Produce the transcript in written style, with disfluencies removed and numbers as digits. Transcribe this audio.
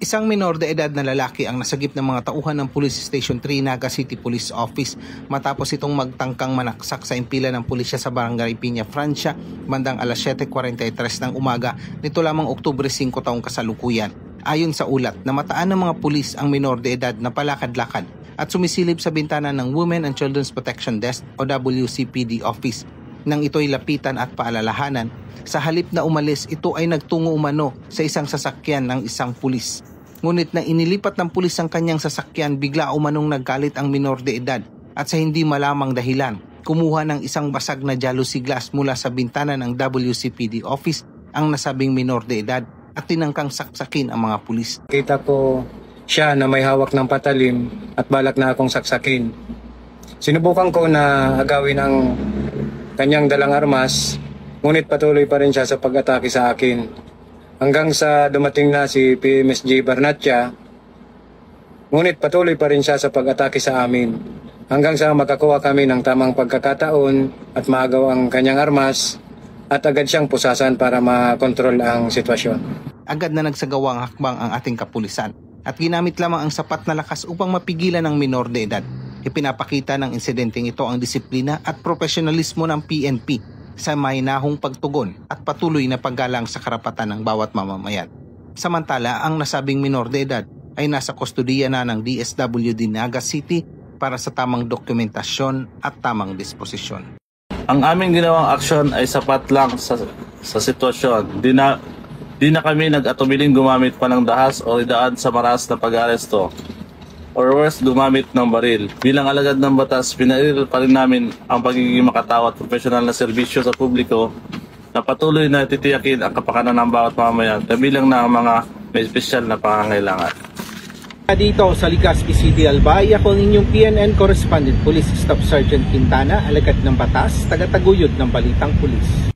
Isang minor de edad na lalaki ang nasagip ng mga tauhan ng Police Station 3 Naga City Police Office matapos itong magtangkang manaksak sa impila ng pulisya sa Barangay Piña Francia bandang alas 7:43 ng umaga nito lamang Oktubre 5 taong kasalukuyan. Ayon sa ulat, namataan ng mga pulis ang minor de edad na palakad-lakad at sumisilip sa bintana ng Women and Children's Protection Desk o WCPD office. Nang ito'y lapitan at paalalahanan, sa halip na umalis, ito ay nagtungo umano sa isang sasakyan ng isang pulis. Ngunit na inilipat ng pulis ang kanyang sasakyan, bigla umanong naggalit ang minor de edad at sa hindi malamang dahilan, kumuha ng isang basag na jealousy glass mula sa bintana ng WCPD office ang nasabing minor de edad at tinangkang saksakin ang mga pulis. Kita ko siya na may hawak ng patalim at balak na akong saksakin. Sinubukan ko na agawin ang kanyang dalang armas, ngunit patuloy pa rin siya sa pag-atake sa akin. Hanggang sa dumating na si PMSJ Barnatia, ngunit patuloy pa rin siya sa pag-atake sa amin. Hanggang sa makakuha kami ng tamang pagkakataon at maagaw ang kanyang armas at agad siyang pusasan para makontrol ang sitwasyon. Agad na nagsagawang hakbang ang ating kapulisan at ginamit lamang ang sapat na lakas upang mapigilan ang minor de edad. Ipinapakita ng insidenteng ito ang disiplina at profesionalismo ng PNP sa mahinahong pagtugon at patuloy na paggalang sa karapatan ng bawat mamamayan. Samantala, ang nasabing minor de edad ay nasa kustodiya na ng DSWD Naga City para sa tamang dokumentasyon at tamang disposisyon. Ang aming ginawang aksyon ay sapat lang sa sitwasyon. Di na kami nag-atumiling gumamit pa ng dahas o idaan sa maras na pag-aresto. Or worse, gumamit ng baril. Bilang alagad ng batas, pinaril pa rin namin ang pagiging makatawa at profesional na serbisyo sa publiko na patuloy na titiyakin ang kapakanan ng bawat mamamayan kabilang na ang mga may espesyal na pangangailangan. Dito sa Legazpi City, Albay, ako ang inyong PNN Correspondent Police Staff Sergeant Quintana, alagad ng batas, tagataguyod ng Balitang Pulis.